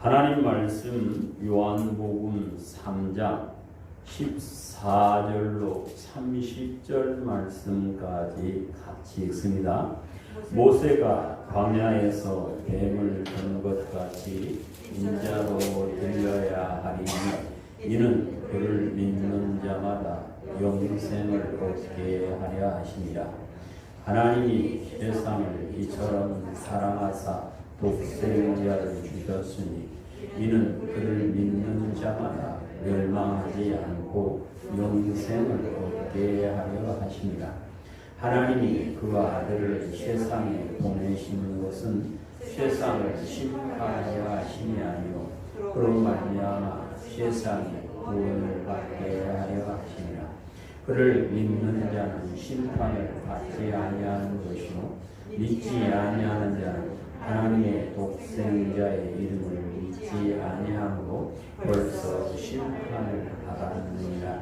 하나님 말씀 요한복음 3장 14절로 30절 말씀까지 같이 읽습니다. 모세가 광야에서 뱀을 든 것 같이 인자로 들려야 하리니 이는 그를 믿는 자마다 영생을 얻게 하려 하심이라. 하나님이 세상을 이처럼 사랑하사 독생자를 주셨으니 이는 그를 믿는 자마다 멸망하지 않고 영생을 얻게 하려 하심이라. 하나님이 그 아들을 세상에 보내시는 것은 세상을 심판하려 하심이 아니요 그로 말미암아 세상에 구원을 받게 하려 하심이라. 그를 믿는 자는 심판을 받지 아니하는 것이요 믿지 아니하는 자는 하나님의 독생자의 이름을 믿지 아니하므로 벌써 심판을 받았느니라.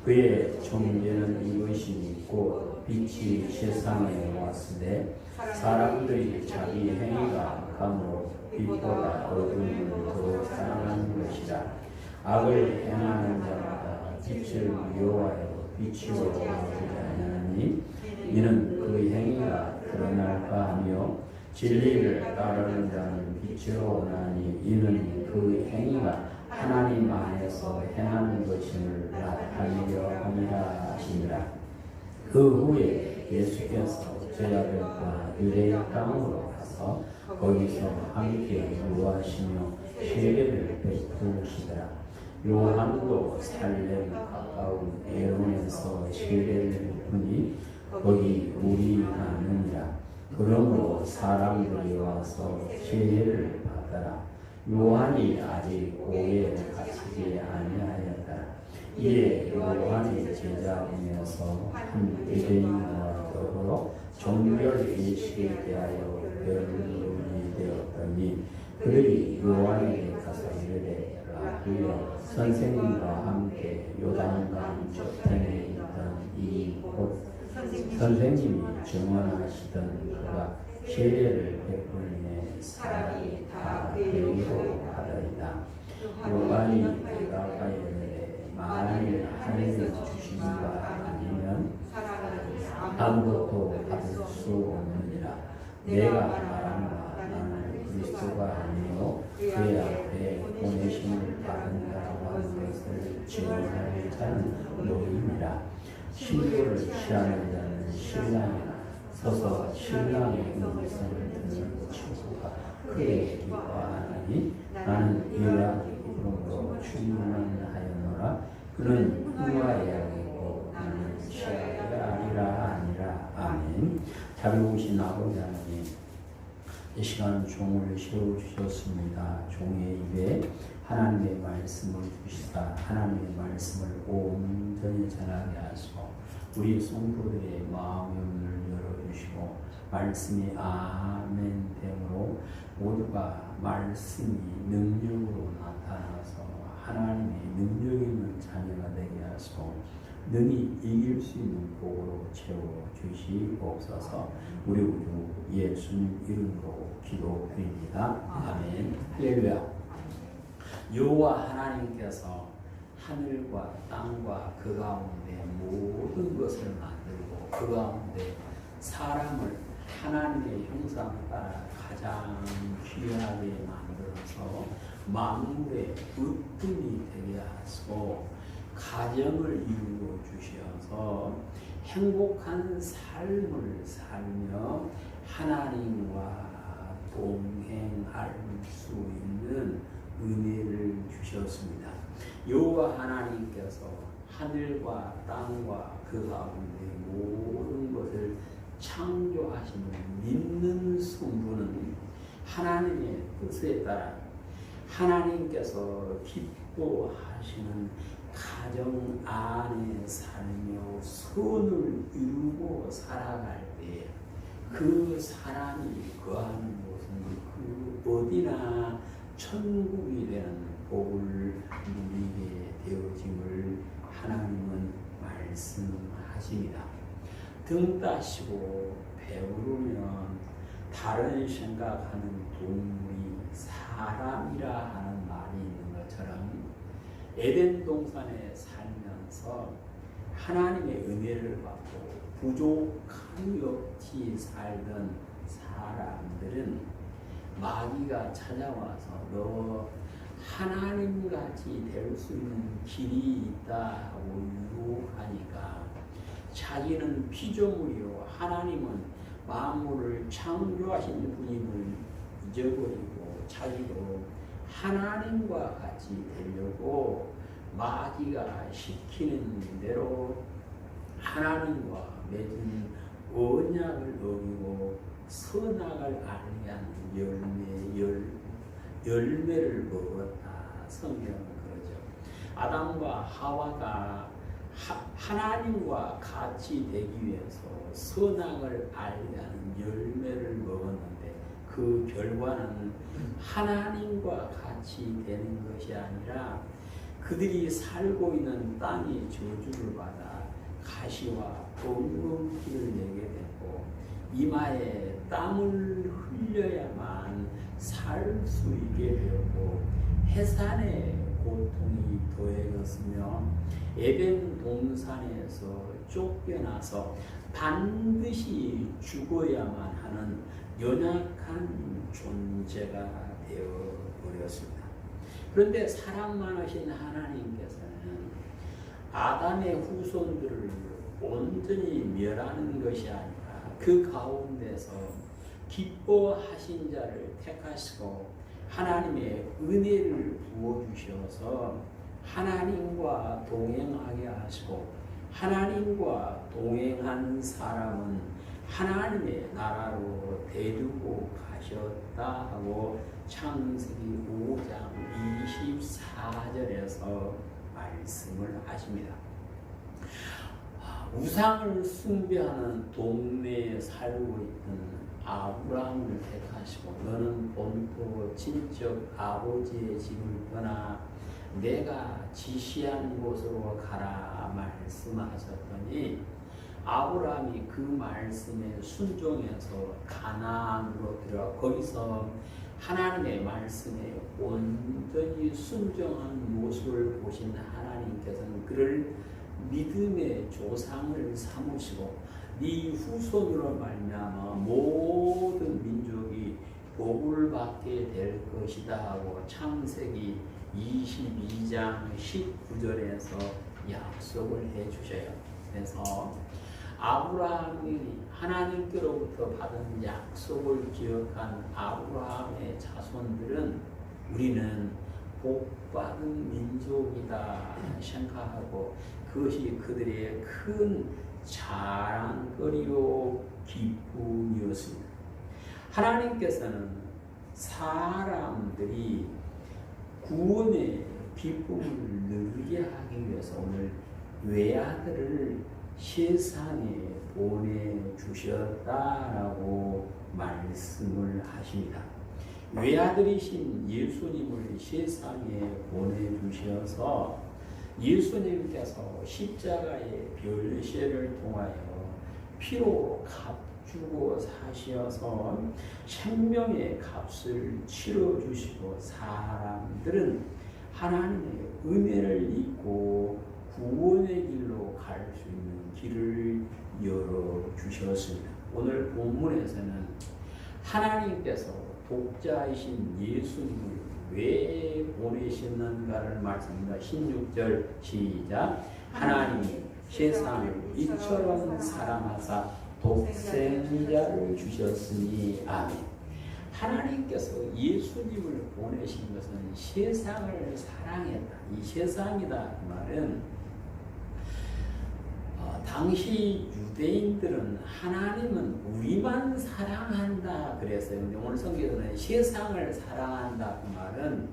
그의 존재는 이것이 곧 빛이 세상에 왔으되 사람들이 자기 행위가 악함으로 빛보다 어둠을 더 사랑하는 것이라. 악을 행하는 자마다 빛을 미워하여 빛으로 나오지 아니하니 이는 그 행위가 드러날까 하며 진리를 따르는 자는 빛으로 오나니 이는 그 행위가 하나님 안에서 행하는 것임을 나타내려 함이라 하시니라. 그 후에 예수께서 제자들과 유대인 땅으로 가서 거기서 함께 유하시며 세례를 베푸시더라. 요한도 살렘 가까운 에론에서 세례를 베푸니 거기 물이 나느니라. 그러므로 사람들이 와서 세례를 받더라. 요한이 아직 옥에 갇히지 아니하였다. 이에 요한이 제자 중에서 한 유대인과 더불어 종별 예식에 대하여 변론이 되었더니 그들이 요한에게 가서 이르되 라비여 선생님과 함께 요단강 저편에 있던 이곳 선생님이 증언하시던 그가 세례를 베풀매 사람이 다 데리고 가더이다. 요한이 대답하여 이르되 만일 하늘을 주신 바 아니면 아무것도 받을 수 없느니라. 내가 말한 바 나는 그리스도가 아니요 그의 앞에 보내심을 받은 자라고 하는 것을 증언할 자는 너희니라. 신부를 취하는 자는 신랑이나 서서 신랑의 음성을 듣는 친구가 크게 기뻐하나니 나는 이러한 기쁨으로 충만하였노라. 그는 후와 양이고 나는 취하리라 아니라. 아멘. 자비로우신 아버지 하나님, 이 시간 종을 세워주셨습니다. 종의 입에 하나님의 말씀을 주시다 하나님의 말씀을 온전히 전하게 하시고 우리 성도들의 마음의 문을 열어주시고 말씀이 아멘 됨으로 모두가 말씀이 능력으로 나타나서 하나님의 능력 있는 자녀가 되게 하시고 능히 이길 수 있는 복으로 채워주시옵소서. 우리 구주 예수님 이름으로 기도드립니다. 아멘. 할렐루야. 여호와 하나님께서 하늘과 땅과 그 가운데 모든 것을 만들고 그 가운데 사람을 하나님의 형상 따라 가장 귀하게 만들어서 만물의 으뜸이 되게 하시고 가정을 이루어 주셔서 행복한 삶을 살며 하나님과 동행할 수 있는 은혜를 주셨습니다. 여호와 하나님께서 하늘과 땅과 그 가운데 모든 것을 창조하시는 믿는 성도는 하나님의 뜻에 따라 하나님께서 기뻐하시는 가정 안에 살며 선을 이루고 살아갈 때 그 사람이 거하는 곳은 그 어디나 천국이 되는 복을 누리게 되어짐을 하나님은 말씀하십니다. 등 따시고 배부르면 다른 생각하는 동물이 사람이라 하는 말이 있는 것처럼 에덴 동산에 살면서 하나님의 은혜를 받고 부족함이 없이 살던 사람들은 마귀가 찾아와서 너 하나님같이 될 수 있는 길이 있다 하고 유혹하니까 자기는 피조물이요 하나님은 만물을 창조하신 분임을 잊어버리고 자기도 하나님과 같이 되려고 마귀가 시키는 대로 하나님과 맺은 언약을 어기고 선악을 알게 하는 열매를 먹었다. 성경은 그러죠. 아담과 하와가 하나님과 같이 되기 위해서 선악을 알게 하는 열매를 먹었는데 그 결과는 하나님과 같이 되는 것이 아니라 그들이 살고 있는 땅이 저주를 받아 가시와 붉은기를 내게 되고 이마에 땀을 흘려야만 살 수 있게 되었고 해산의 고통이 더해졌으며 에덴 동산에서 쫓겨나서 반드시 죽어야만 하는 연약한 존재가 되어버렸습니다. 그런데 사랑 많으신 하나님께서는 아담의 후손들을 온전히 멸하는 것이 아니라 그 가운데서 기뻐하신 자를 택하시고 하나님의 은혜를 부어주셔서 하나님과 동행하게 하시고 하나님과 동행한 사람은 하나님의 나라로 데리고 가셨다 하고 창세기 5장 24절에서 말씀을 하십니다. 우상을 숭배하는 동네에 살고 있던 아브라함을 택하시고 너는 본토 친척 아버지의 집을 떠나 내가 지시한 곳으로 가라 말씀하셨더니 아브라함이 그 말씀에 순종해서 가나안으로 들어 거기서 하나님의 말씀에 온전히 순종한 모습을 보신 하나님께서는 그를 믿음의 조상을 삼으시고 네 후손으로 말미암아 모든 민족이 복을 받게 될 것이다 하고 창세기 22장 19절에서 약속을 해 주셔요. 그래서 아브라함이 하나님께로부터 받은 약속을 기억한 아브라함의 자손들은 우리는 복받은 민족이다 생각하고 그것이 그들의 큰 자랑거리요 기쁨이었습니다. 하나님께서는 사람들이 구원의 기쁨을 누리게 하기 위해서 오늘 외아들을 세상에 보내주셨다라고 말씀을 하십니다. 외아들이신 예수님을 세상에 보내주셔서 예수님께서 십자가의 별세를 통하여 피로 값주고 사셔서 생명의 값을 치러주시고 사람들은 하나님의 은혜를 입고 구원의 길로 갈 수 있는 길을 열어주셨습니다. 오늘 본문에서는 하나님께서 독자이신 예수님을 왜 보내셨는가를 말씀합니다. 16절 시작. 하나님이 세상을 이처럼 사랑하사 독생자를 주셨으니 아멘. 하나님께서 예수님을 보내신 것은 세상을 사랑했다. 이 세상이다 그 말은 당시 유대인들은 하나님은 우리만 사랑한다 그랬어요. 근데 오늘 성경에는 세상을 사랑한다 그 말은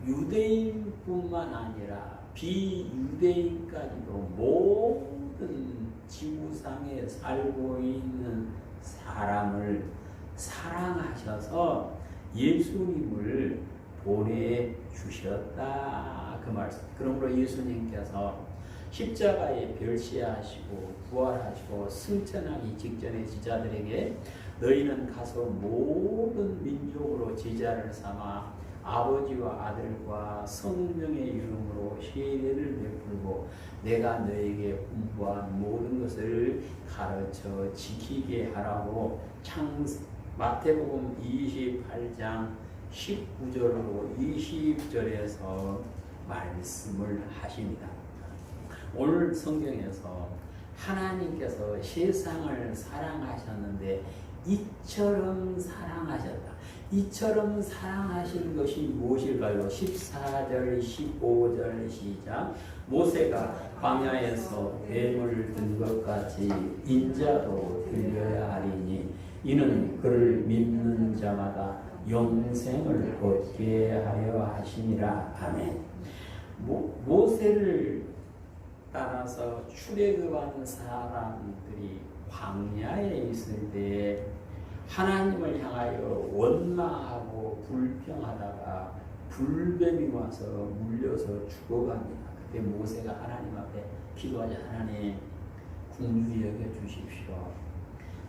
유대인뿐만 아니라 비유대인까지도 모든 지구상에 살고 있는 사람을 사랑하셔서 예수님을 보내주셨다 그 말씀. 그러므로 예수님께서 십자가에 별시하시고 부활하시고 승천하기 직전에 제자들에게 너희는 가서 모든 민족으로 제자를 삼아 아버지와 아들과 성령의 이름으로 세례를 베풀고 내가 너에게 분부한 모든 것을 가르쳐 지키게 하라고 마태복음 28장 19절로 20절에서 말씀을 하십니다. 오늘 성경에서 하나님께서 세상을 사랑하셨는데 이처럼 사랑하셨다. 이처럼 사랑하신 것이 무엇일까요? 14절 15절 시작. 모세가 광야에서 뱀을 든 것 같이 인자도 들려야 하리니 이는 그를 믿는 자마다 영생을 얻게 하려 하시니라. 아멘. 모세를 따라서 출애굽한 사람들이 광야에 있을 때 하나님을 향하여 원망하고 불평하다가 불뱀이 와서 물려서 죽어갑니다. 그때 모세가 하나님 앞에 기도하자. 하나님 긍휼히 여겨 주십시오.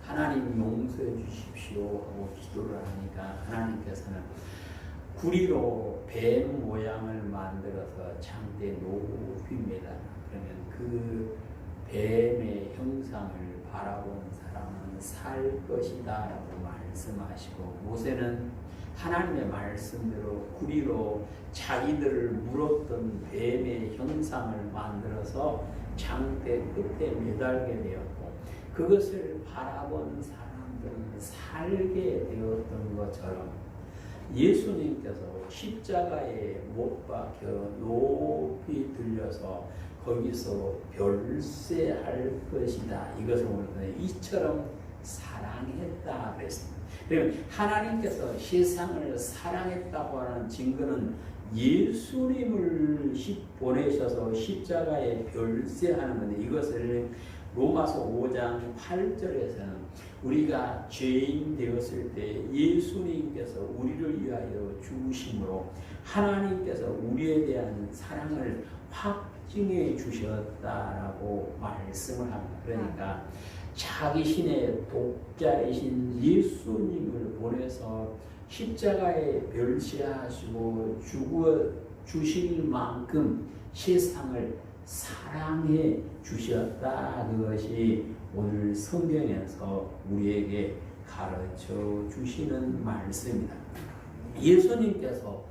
하나님 용서해 주십시오 하고 기도를 하니까 하나님께서는 구리로 뱀 모양을 만들어서 창대 높이 매달아. 그러면 그 뱀의 형상을 바라보는 사람은 살 것이다 라고 말씀하시고 모세는 하나님의 말씀대로 구리로 자기들을 물었던 뱀의 형상을 만들어서 창대 끝에 매달게 되었고 그것을 바라본 사람들은 살게 되었던 것처럼 예수님께서 십자가에 못 박혀 높이 들려서 거기서 별세할 것이다. 이것을 우리는 이처럼 사랑했다 그랬습니다. 그러면 하나님께서 세상을 사랑했다고 하는 증거는 예수님을 보내셔서 십자가에 별세하는 건데 이것을 로마서 5장 8절에서는 우리가 죄인 되었을 때 예수님께서 우리를 위하여 죽으심으로 하나님께서 우리에 대한 사랑을 확증해 주셨다라고 말씀을 합니다. 그러니까 자기 신의 독자이신 예수님을 보내서 십자가에 별세하시고 죽어 주실 만큼 세상을 사랑해 주셨다. 그것이 오늘 성경에서 우리에게 가르쳐 주시는 말씀입니다. 예수님께서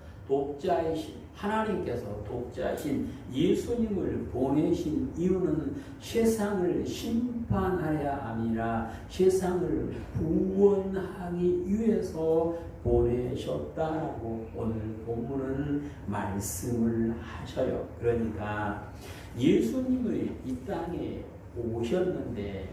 하나님께서 독자이신 예수님을 보내신 이유는 세상을 심판하려 함이라 세상을 구원하기 위해서 보내셨다라고 오늘 본문은 말씀을 하셔요. 그러니까 예수님이 이 땅에 오셨는데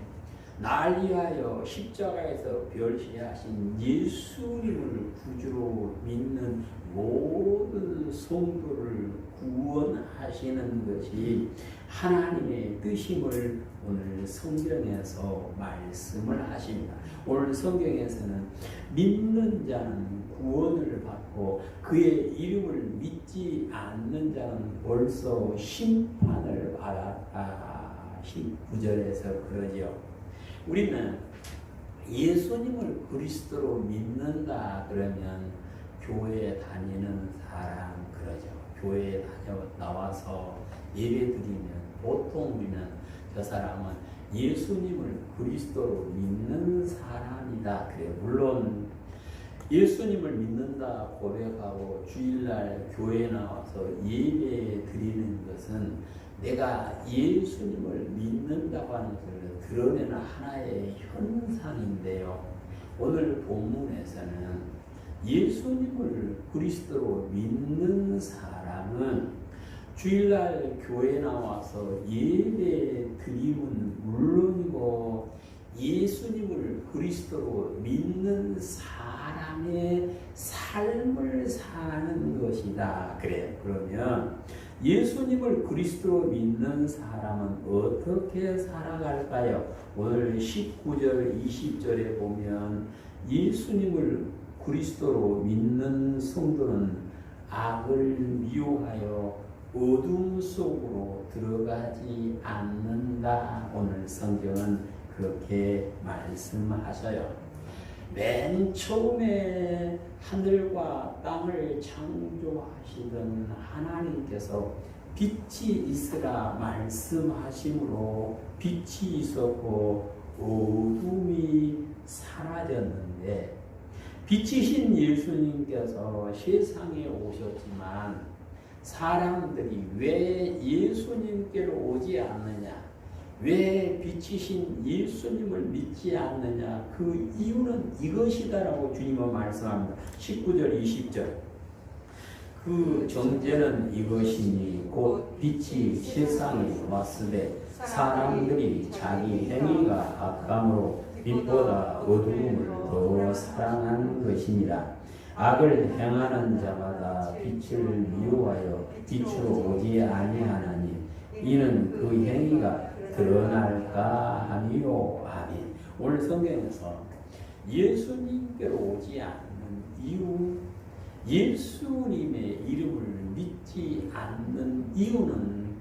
날 위하여 십자가에서 별세하신 예수님을 구주로 믿는 모든 성도를 구원하시는 것이 하나님의 뜻임을 오늘 성경에서 말씀을 하십니다. 오늘 성경에서는 믿는 자는 구원을 받고 그의 이름을 믿지 않는 자는 벌써 심판을 받았다. 19절에서 그러죠. 우리는 예수님을 그리스도로 믿는다 그러면 교회에 다니는 사람 그러죠. 교회에 나와서 예배드리면 보통 우리는 저 사람은 예수님을 그리스도로 믿는 사람이다 그래요. 물론 예수님을 믿는다 고백하고 주일날 교회에 나와서 예배 드리는 것은 내가 예수님을 믿는다고 하는 것을 드러내는 하나의 현상인데요. 오늘 본문에서는 예수님을 그리스도로 믿는 사람은 주일날 교회에 나와서 예배 드림은 물론이고 예수님을 그리스도로 믿는 사람의 삶을 사는 것이다. 그래. 그러면 예수님을 그리스도로 믿는 사람은 어떻게 살아갈까요? 오늘 19절, 20절에 보면 예수님을 그리스도로 믿는 성도는 악을 미워하여 어둠 속으로 들어가지 않는다. 오늘 성경은 그렇게 말씀하셔요. 맨 처음에 하늘과 땅을 창조하시던 하나님께서 빛이 있으라 말씀하심으로 빛이 있었고 어둠이 사라졌는데, 빛이신 예수님께서 세상에 오셨지만 사람들이 왜 예수님께로 오지 않느냐, 왜 빛이신 예수님을 믿지 않느냐, 그 이유는 이것이다라고 주님은 말씀합니다. 19절 20절. 그 정죄는 이것이니 곧 빛이 세상에 왔으되 사람들이 자기 행위가 악함으로 빛보다 어두움을 더 사랑한 것이니라. 악을 행하는 자마다 빛을 미워하여 빛으로 오지 아니하나니 이는 그 행위가 드러날까 하니요. 아멘. 오늘 성경에서 예수님께로 오지 않는 이유, 예수님의 이름을 믿지 않는 이유는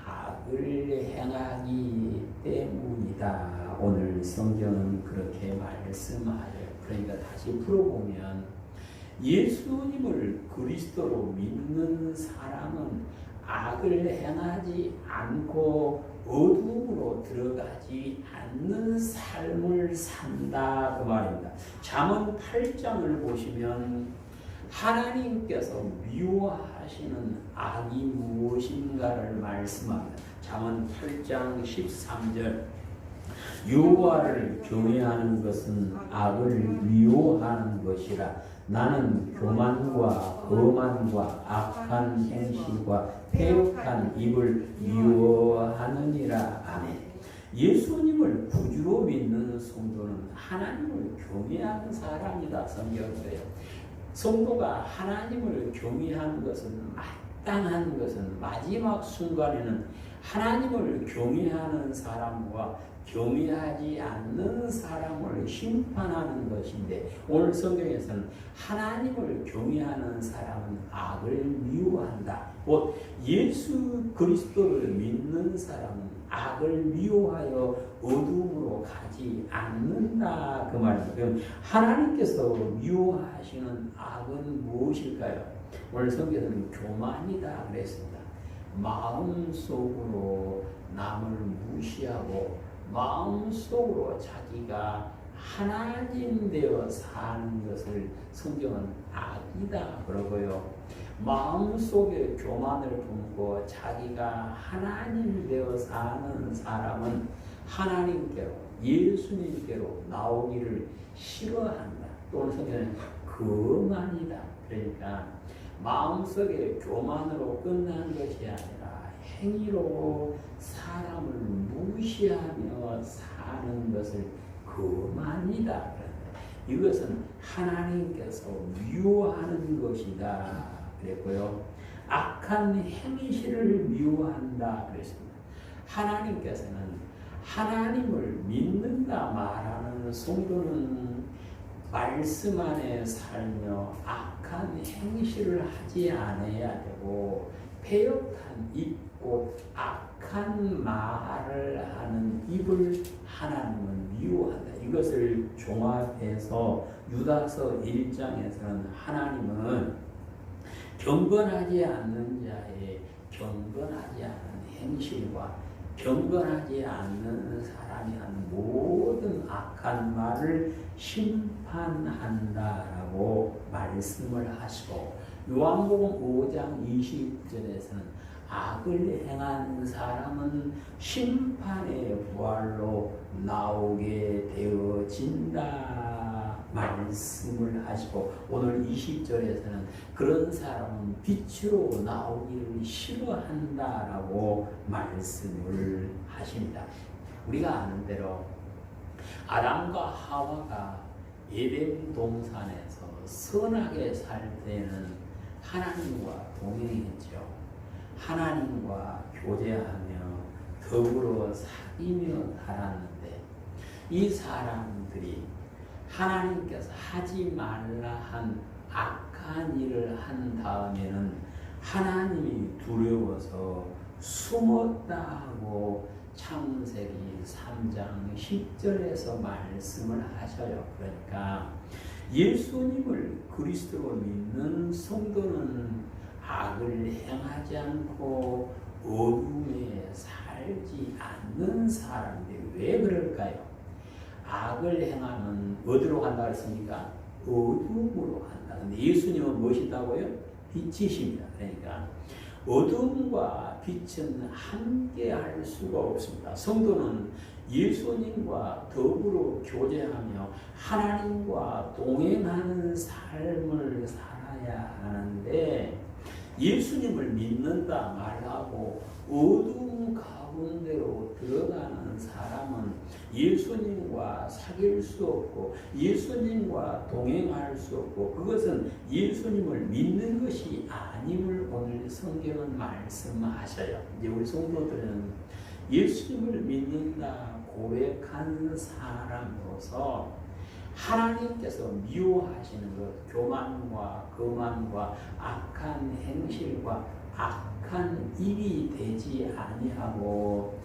악을 행하기 때문이다. 오늘 성경은 그렇게 말씀하여요. 그러니까 다시 풀어보면 예수님을 그리스도로 믿는 사람은 악을 행하지 않고 어둠으로 들어가지 않는 삶을 산다, 그 말입니다. 잠언 8장을 보시면 하나님께서 미워하시는 악이 무엇인가를 말씀합니다. 잠언 8장 13절. 여호와를 경외하는 것은 악을 미워하는 것이라. 나는 교만과 거만과 악한 행실과 패역한 입을 미워하느니라. 아멘. 예수님을 구주로 믿는 성도는 하나님을 경외하는 사람이다. 성경에요. 성도가 하나님을 경외하는 것은, 마땅한 것은 마지막 순간에는 하나님을 경외하는 사람과 경외하지 않는 사람을 심판하는 것인데, 오늘 성경에서는 하나님을 경외하는 사람은 악을 미워한다. 곧 예수 그리스도를 믿는 사람은 악을 미워하여 어둠으로 가지 않는다, 그 말입니다. 그럼 하나님께서 미워하시는 악은 무엇일까요? 오늘 성경에서는 교만이다 그랬습니다. 마음속으로 남을 무시하고 마음속으로 자기가 하나님 되어 사는 것을 성경은 악이다 그러고요. 마음속에 교만을 품고 자기가 하나님 되어 사는 사람은 하나님께로, 예수님께로 나오기를 싫어한다. 또는 성경은 거만이다. 그러니까 마음속에 교만으로 끝난 것이 아니라 행위로 사람을 무시하며 사는 것을 거만이다. 이것은 하나님께서 미워하는 것이다 그랬고요. 악한 행실을 미워한다 그랬습니다. 하나님께서는 하나님을 믿는다 말하는 성도는 말씀 안에 살며 악한 행실을 하지 않아야 되고, 패역한 입, 곧 악한 말을 하는 입을 하나님은 미워한다. 이것을 종합해서 유다서 1장에서는 하나님은 경건하지 않는 자의 경건하지 않은 행실과 경건하지 않는 사람이 하는 모든 악한 말을 심판한다라고 말씀을 하시고, 요한복음 5장 20절에서는 악을 행한 사람은 심판의 부활로 나오게 되어진다 말씀을 하시고, 오늘 20절에서는 그런 사람은 빛으로 나오기를 싫어한다라고 말씀을 하십니다. 우리가 아는 대로 아담과 하와가 에덴 동산에서 선하게 살 때는 하나님과 동행했죠. 하나님과 교제하며 더불어 사귀며 살았는데, 이 사람들이 하나님께서 하지 말라 한 악한 일을 한 다음에는 하나님이 두려워서 숨었다고 창세기 3장 10절에서 말씀을 하셔요. 그러니까 예수님을 그리스도로 믿는 성도는 악을 행하지 않고 어둠에 살지 않는 사람인데 왜 그럴까요? 악을 행하면 어디로 간다 그랬습니까? 어둠으로 간다. 근데 예수님은 무엇이다고요? 빛이십니다. 그러니까 어둠과 빛은 함께할 수가 없습니다. 성도는 예수님과 더불어 교제하며 하나님과 동행하는 삶을 살아야 하는데 예수님을 믿는다 말하고 어둠 가운데로 들어가는 사람은 예수님과 사귈 수 없고 예수님과 동행할 수 없고 그것은 예수님을 믿는 것이 아님을 오늘 성경은 말씀하셔요. 이제 우리 성도들은 예수님을 믿는다 고백한 사람으로서 하나님께서 미워하시는 것, 교만과 거만과 악한 행실과 악한 일이 되지 아니하고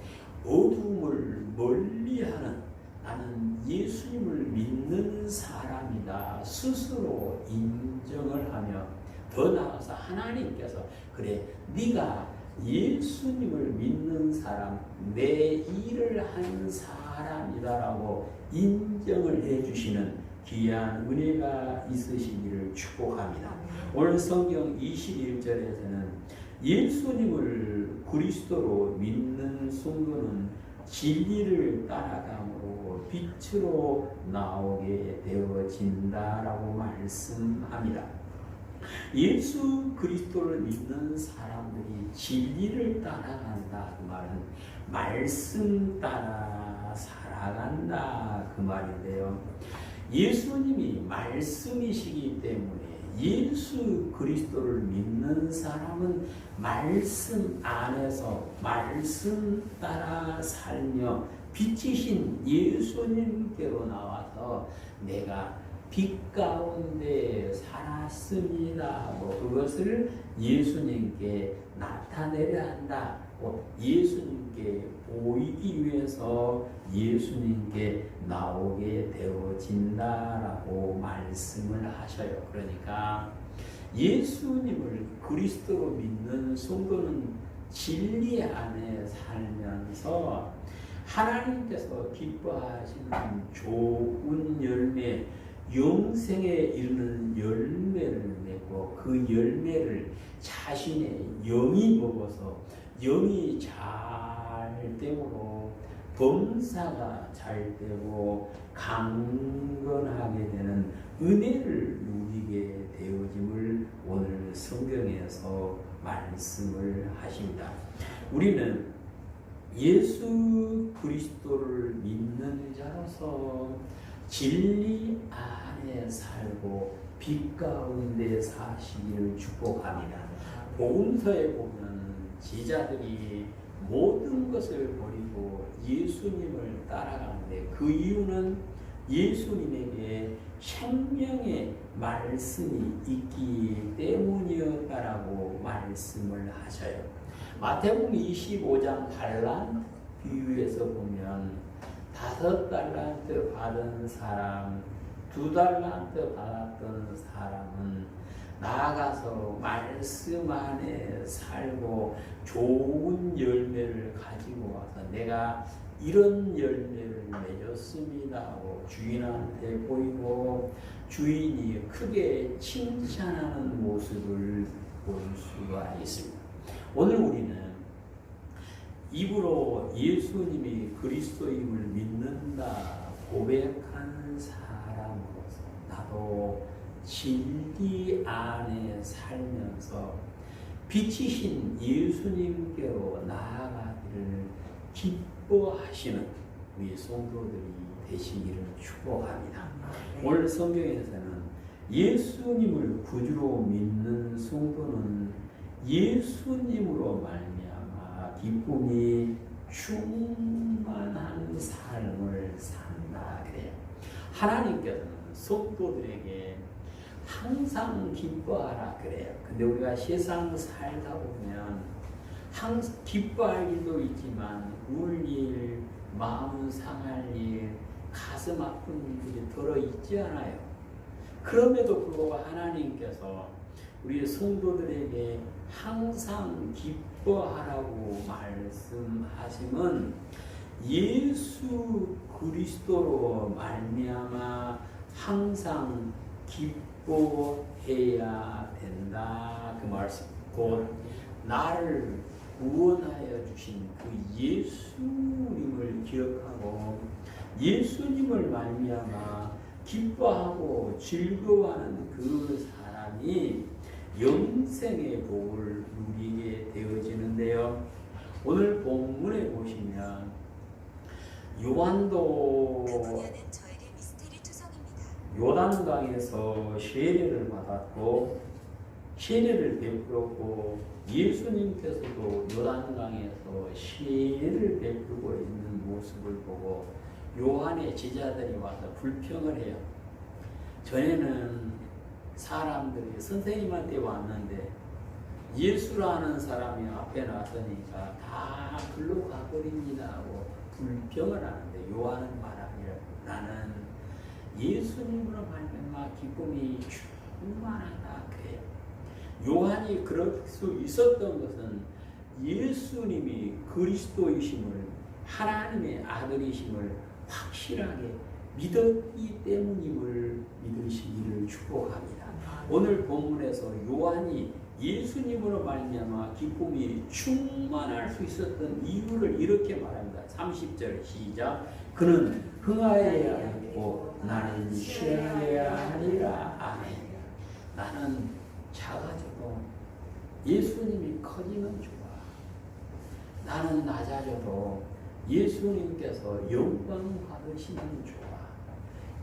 어둠을 멀리하는 나는 예수님을 믿는 사람이다 스스로 인정을 하며 더 나아가서 하나님께서 그래 네가 예수님을 믿는 사람 내 일을 한 사람이다라고 인정을 해주시는 귀한 은혜가 있으시기를 축복합니다. 오늘 성경 21절에서는 예수님을 그리스도로 믿는 성도는 진리를 따라감으로 빛으로 나오게 되어진다라고 말씀합니다. 예수 그리스도를 믿는 사람들이 진리를 따라간다 그 말은 말씀 따라 살아간다 그 말인데요. 예수님이 말씀이시기 때문에 예수 그리스도를 믿는 사람은 말씀 안에서 말씀 따라 살며 빛이신 예수님께로 나와서 내가 빛 가운데 살았습니다. 그것을 예수님께 나타내려 한다. 예수님께 보이기 위해서 예수님께 나오게 되어진다라고 말씀을 하셔요. 그러니까 예수님을 그리스도로 믿는 성도는 진리 안에 살면서 하나님께서 기뻐하시는 좋은 열매 영생에 이르는 열매를 맺고 그 열매를 자신의 영이 먹어서 영이 잘 되므로 범사가 잘 되고 강건하게 되는 은혜를 누리게 되어짐을 오늘 성경에서 말씀을 하십니다. 우리는 예수 그리스도를 믿는 자로서 진리 안에 살고 빛 가운데 사시기를 축복합니다. 복음서에 보면 지자들이 모든 것을 버리고 예수님을 따라가는데 그 이유는 예수님에게 생명의 말씀이 있기 때문이었다라고 말씀을 하셔요. 마태복음 25장 달란트 비유에서 보면 5달란트 받은 사람, 2달란트 받았던 사람은 나아가서 말씀 안에 살고 좋은 열매를 가지고 와서 내가 이런 열매를 맺었습니다 하고 주인한테 보이고 주인이 크게 칭찬하는 모습을 볼 수가 있습니다. 오늘 우리는 입으로 예수님이 그리스도임을 믿는다 고백한 사람으로서 나도 진리 안에 살면서 빛이신 예수님께로 나아가기를 기뻐하시는 우리 성도들이 되시기를 축복합니다. 오늘 성경에서는 예수님을 구주로 믿는 성도는 예수님으로 말미암아 기쁨이 충만한 삶을 산다 그래요. 하나님께서는 성도들에게 항상 기뻐하라 그래요. 근데 우리가 세상 살다 보면 항상 기뻐할 일도 있지만 울 일, 마음 상할 일, 가슴 아픈 일들이 들어있지 않아요. 그럼에도 불구하고 하나님께서 우리 성도들에게 항상 기뻐하라고 말씀하심은 예수 그리스도로 말미암아 항상 기뻐해야 된다. 그 말씀. 곧 나를 구원하여 주신 그 예수님을 기억하고 예수님을 말미암아 기뻐하고 즐거워하는 그 사람이 영생의 복을 누리게 되어지는데요. 오늘 본문에 보시면 요한도 요단강에서 세례를 받았고 세례를 베풀었고 예수님께서도 요단강에서 세례를 베풀고 있는 모습을 보고 요한의 제자들이 와서 불평을 해요. 전에는 사람들이 선생님한테 왔는데 예수라는 사람이 앞에 나서니까 다 글로 가버립니다 하고 불평을 하는데 요한은 말하기를 나는 예수님으로 말미암아 기쁨이 충만하다 그래요. 요한이 그럴 수 있었던 것은 예수님이 그리스도이심을 하나님의 아들이심을 확실하게 믿었기 때문임을 믿으시기를 축복합니다. 오늘 본문에서 요한이 예수님으로 말미암아 기쁨이 충만할 수 있었던 이유를 이렇게 말합니다. 30절 시작. 그는 흥하여야 했고 나는 쉬어야 하리라. 아멘. 나는 작아져도 예수님이 커지면 좋아. 나는 낮아져도 예수님께서 영광 받으시면 좋아.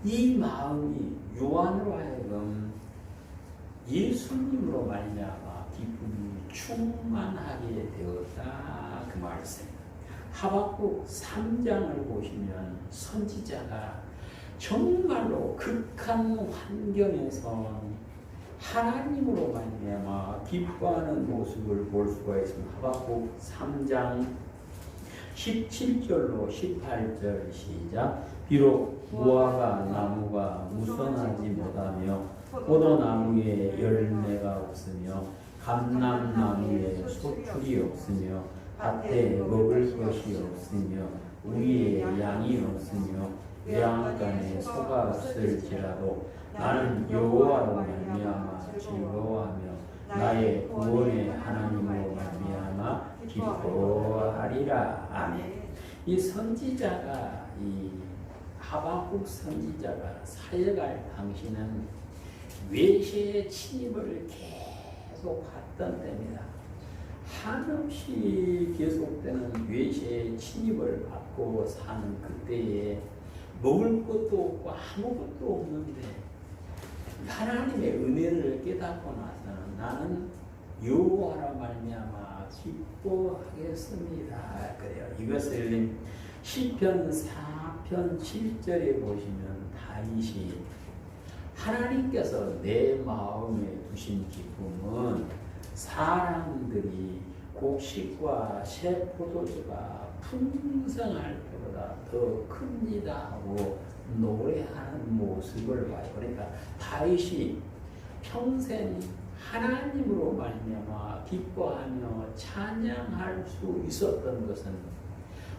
이 마음이 요한으로 하여금 예수님으로 말미암아 기쁨이 충만하게 되었다. 그 말씀. 하박국 3장을 보시면 선지자가 정말로 극한 환경에서 하나님으로 말미암아 기뻐하는 모습을 볼 수가 있습니다. 하박국 3장 17절로 18절 시작. 비록 무화과 나무가 무성하지 못하며 포도나무에 열매가 없으며 감람나무에 소출이 없으며 밭에 먹을 것이 없으며 우리의 양이 없으며 외양간에 소가 없을지라도 나는 여호와로 말미암아 즐거워하며 나의 구원의 하나님으로 말미암아 기뻐하리라. 아멘. 이 선지자가 이 하박국 선지자가 사역할 당시는 외세의 침입을 계속 받던 때입니다. 한없이 계속되는 외세의 침입을 받고 사는 그때에 먹을 것도 없고 아무것도 없는데 하나님의 은혜를 깨닫고 나서는 나는 여호와라 말미암아 기뻐하겠습니다. 그래요. 이것을 시편 4편 7절에 보시면 다윗이 하나님께서 내 마음에 두신 기쁨은 사람들이 곡식과 새 포도주가 풍성할 때보다 더 큽니다 하고 노래하는 모습을 봐요. 그러니까 다윗이 평생 하나님으로 말미암아 기뻐하며 찬양할 수 있었던 것은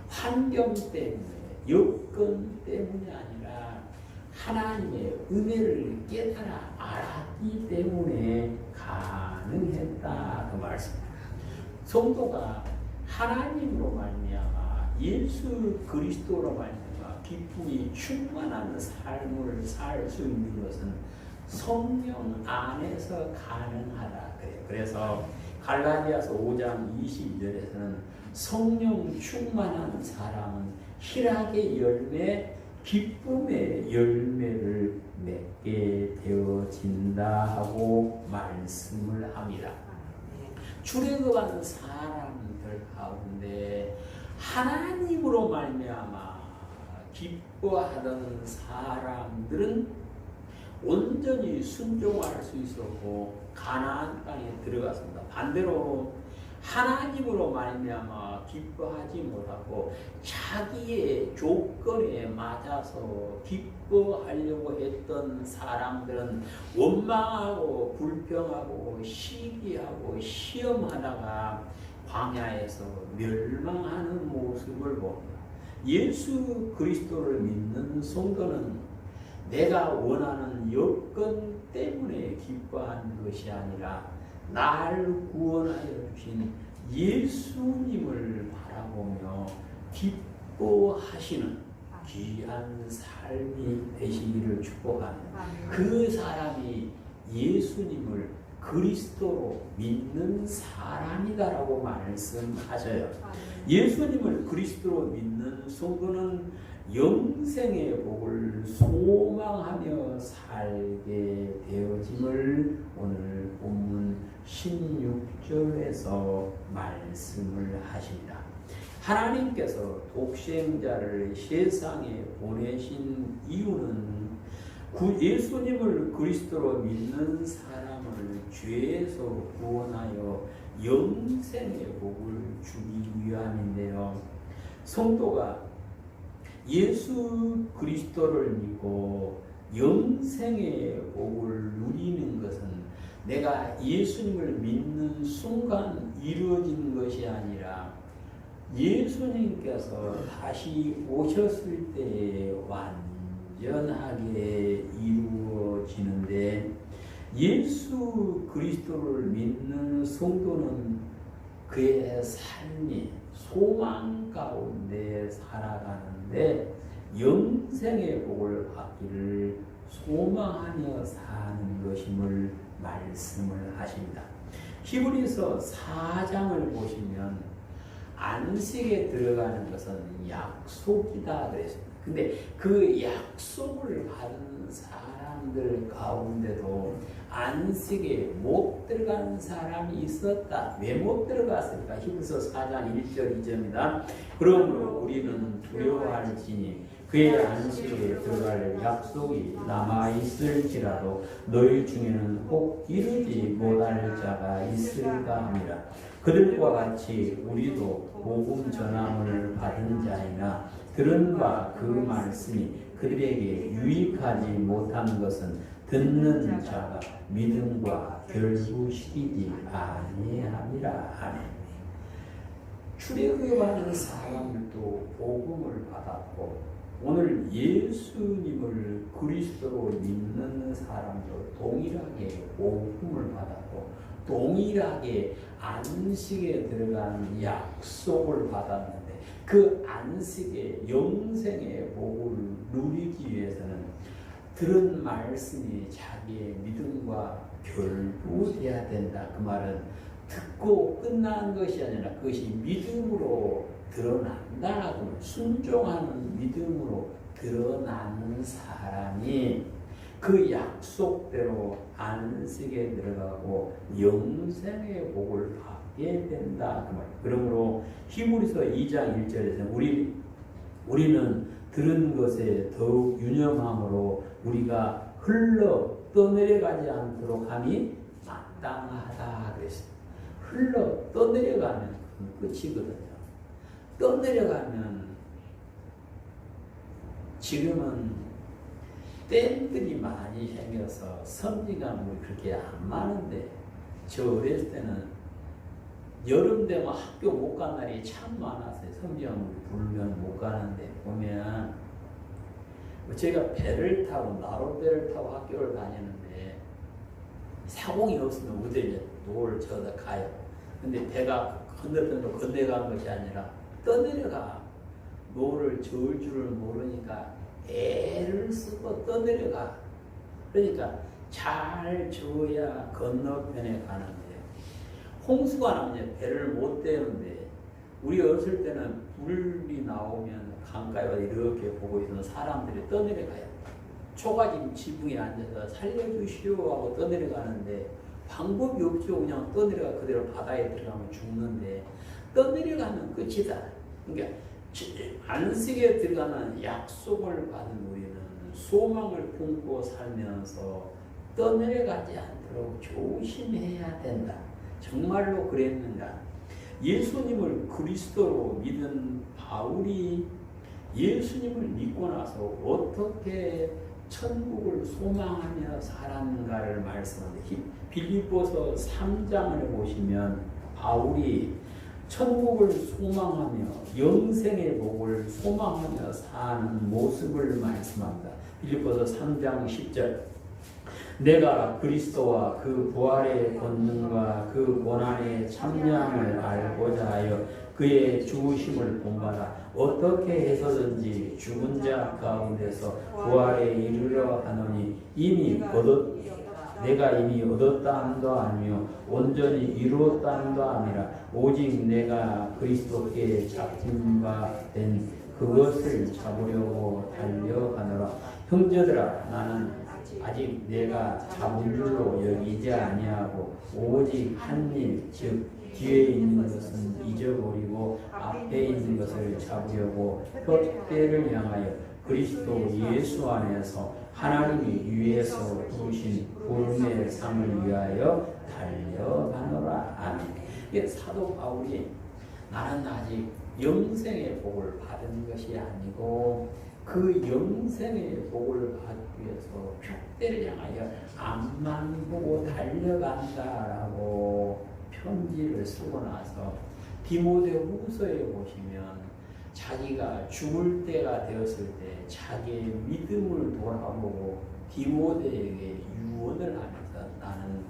환경 때문에 여건 때문이 아니라 하나님의 은혜를 깨달아 알았기 때문에 가능했다 그 말씀입니다. 성도가 하나님으로 말미암아 예수 그리스도로 말미암아 기쁨이 충만한 삶을 살 수 있는 것은 성령 안에서 가능하다 그래요. 그래서 갈라디아서 5장 22절에서는 성령 충만한 사람은 희락의 열매 기쁨의 열매를 맺게 되어진다 하고 말씀을 합니다. 출애굽한 사람들 가운데 하나님으로 말미암아 기뻐하던 사람들은 온전히 순종할 수 있었고 가나안 땅에 들어갔습니다. 반대로 하나님으로 말미암아 기뻐하지 못하고 자기의 조건에 맞아서 기뻐하려고 했던 사람들은 원망하고 불평하고 시기하고 시험하다가 광야에서 멸망하는 모습을 봅니다. 예수 그리스도를 믿는 성도는 내가 원하는 여건 때문에 기뻐하는 것이 아니라 나를 구원하여 주신 예수님을 바라보며 기뻐하시는 귀한 삶이 되시기를 축복합니다. 그 사람이 예수님을 그리스도로 믿는 사람이다라고 말씀하셔요. 예수님을 그리스도로 믿는 성도는 영생의 복을 소망하며 살게 되어짐을 오늘 본문 16절에서 말씀을 하십니다. 하나님께서 독생자를 세상에 보내신 이유는 예수님을 그리스도로 믿는 사람을 죄에서 구원하여 영생의 복을 주기 위함인데요. 성도가 예수 그리스도를 믿고 영생의 복을 누리는 것은 내가 예수님을 믿는 순간 이루어진 것이 아니라 예수님께서 다시 오셨을 때에 완전하게 이루어지는데, 예수 그리스도를 믿는 성도는 그의 삶이 소망 가운데 살아가는데 영생의 복을 받기를 소망하며 사는 것임을 말씀을 하십니다. 히브리서 4장을 보시면 안식에 들어가는 것은 약속이다 그랬습니다. 근데 그 약속을 받은 사람들 가운데도 안식에 못 들어가는 사람이 있었다. 왜 못 들어갔을까? 히브리서 4장 1절 2절입니다. 그러므로 우리는 두려워할지니 그의 안식에 들어갈 약속이 남아있을지라도 너희 중에는 혹 이르지 못할 자가 있을까 합니다. 그들과 같이 우리도 복음 전함을 받은 자이나 들은 바 그 말씀이 그들에게 유익하지 못한 것은 듣는 자가 믿음과 결부시키지 아니함이라. 아멘. 출애굽하는 사람들도 복음을 받았고 오늘 예수님을 그리스도로 믿는 사람도 동일하게 복음을 받았고 동일하게 안식에 들어가는 약속을 받았는데 그 안식의 영생의 복을 누리기 위해서는 들은 말씀이 자기의 믿음과 결부되어야 된다. 그 말은 듣고 끝난 것이 아니라 그것이 믿음으로 드러난다라고, 순종하는 믿음으로 드러나는 사람이 그 약속대로 안식에 들어가고 영생의 복을 받게 된다. 그 말. 그러므로 히브리서 2장 1절에서 우리는 들은 것에 더욱 유념함으로 우리가 흘러 떠내려가지 않도록 함이 마땅하다 그랬습니다. 흘러 떠내려가면 끝이거든요. 떠내려가면 지금은 댐들이 많이 생겨서 섬진강물이 그렇게 안 많은데 저 어렸을 때는 여름 되면 학교 못 간 날이 참 많았어요. 섬진강물이 불면 못 가는데 보면 제가 배를 타고 나룻배를 타고 학교를 다니는데 사공이 없으면 어디 노를 저다 가요. 근데 배가 건너편으로 건너간 것이 아니라 떠내려가. 노를 저을 줄을 모르니까 애를 쓰고 떠내려가. 그러니까 잘 저어야 건너편에 가는데 홍수가 나면 배를 못 대는데 우리 어렸을 때는 불이 나오면 강가에 이렇게 보고 있으면 사람들이 떠내려가요. 초가집 지붕에 앉아서 살려주시오 하고 떠내려가는데 방법이 없죠. 그냥 떠내려가 그대로 바다에 들어가면 죽는데 떠내려가면 끝이다. 그러니까 안식에 들어가는 약속을 받은 우리는 소망을 품고 살면서 떠내려가지 않도록 조심해야 된다. 정말로 그랬는가? 예수님을 그리스도로 믿은 바울이 예수님을 믿고 나서 어떻게 천국을 소망하며 살았는가를 말씀하는데, 빌립보서 3장을 보시면 바울이 천국을 소망하며 영생의 복을 소망하며 사는 모습을 말씀합니다. 빌립보서 3장 10절, 내가 그리스도와 그 부활의 권능과 그 고난의 참여함을 알고자 하여 그의 죽으심을 본받아 어떻게 해서든지 죽은 자 가운데서 부활에 이르려 하노니 내가 이미 얻었다 함도 아니요 온전히 이루었다 함도 아니라 오직 내가 그리스도께 잡힌 바 된 그것을 잡으려고 달려가노라. 형제들아, 나는 아직 내가 잡은 줄로 여기지 아니하고 오직 한 일, 즉 뒤에 있는 것은 잊어버리고 앞에 있는 것을 잡으려고 표대를 향하여 그리스도 예수 안에서 하나님이 위에서 부르신 부름의 상을 위하여 달려가노라. 아멘. 이게 사도 바울이 나는 아직 영생의 복을 받은 것이 아니고 그 영생의 복을 받기 위해서 표대를 향하여 앞만 보고 달려간다라고 편지를 쓰고 나서 디모데후서에 보시면 자기가 죽을 때가 되었을 때 자기의 믿음을 돌아보고 디모데에게 유언을 하면서 나는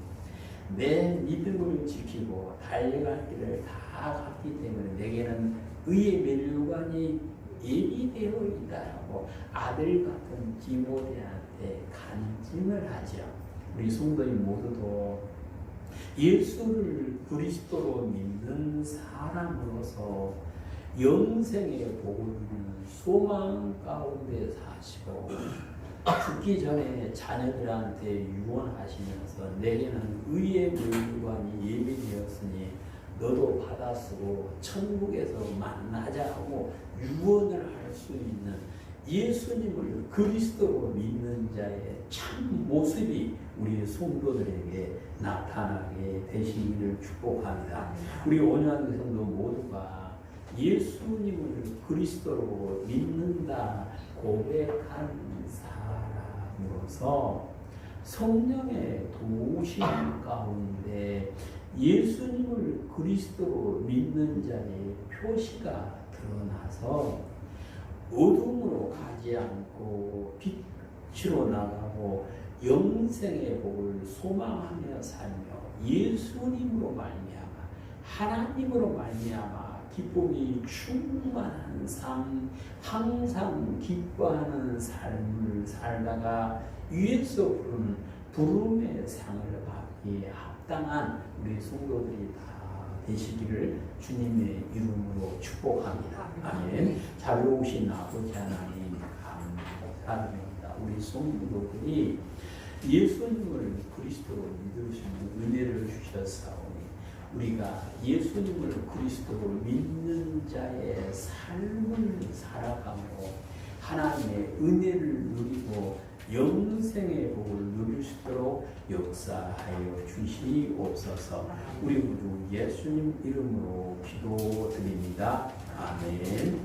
내 믿음을 지키고 달려갈 길을 다 갔기 때문에 내게는 의의 멸류관이 예비되어 있다라고 아들 같은 디모데한테 간증을 하죠. 우리 성도인 모두도 예수를 그리스도로 믿는 사람으로서 영생의 복을 누리는 소망 가운데 사시고 죽기 전에 자녀들한테 유언하시면서 내게는 의의 멸류관이 예비되었으니 너도 받아 쓰고 천국에서 만나자고 유언을 할 수 있는 예수님을 그리스도로 믿는 자의 참 모습이 우리 성도들에게 나타나게 되시기를 축복합니다. 우리 온유한 성도 모두가 예수님을 그리스도로 믿는다 고백한 사람으로서 성령의 도우심 가운데 예수님을 그리스도로 믿는 자의 표시가 드러나서 어둠으로 가지 않고 빛으로 나가고 영생의 복을 소망하며 살며 예수님으로 말미암아 하나님으로 말미암아 기쁨이 충만한 삶, 항상 기뻐하는 삶을 살다가 위에서 부르는 부름의 상을 받기에 합당한 우리 성도들이 다 되시기를 주님의 이름으로 축복합니다. 아멘. 자비로우신 아버지 하나님 감사드립니다. 우리 성도들이 예수님을 그리스도로 믿을 수 있는 은혜를 주셨사오니 우리가 예수님을 그리스도로 믿는 자의 삶을 살아가고 하나님의 은혜를 누리고 영생의 복을 누릴 수 있도록 역사하여 주시옵소서. 우리 모두 예수님 이름으로 기도드립니다. 아멘.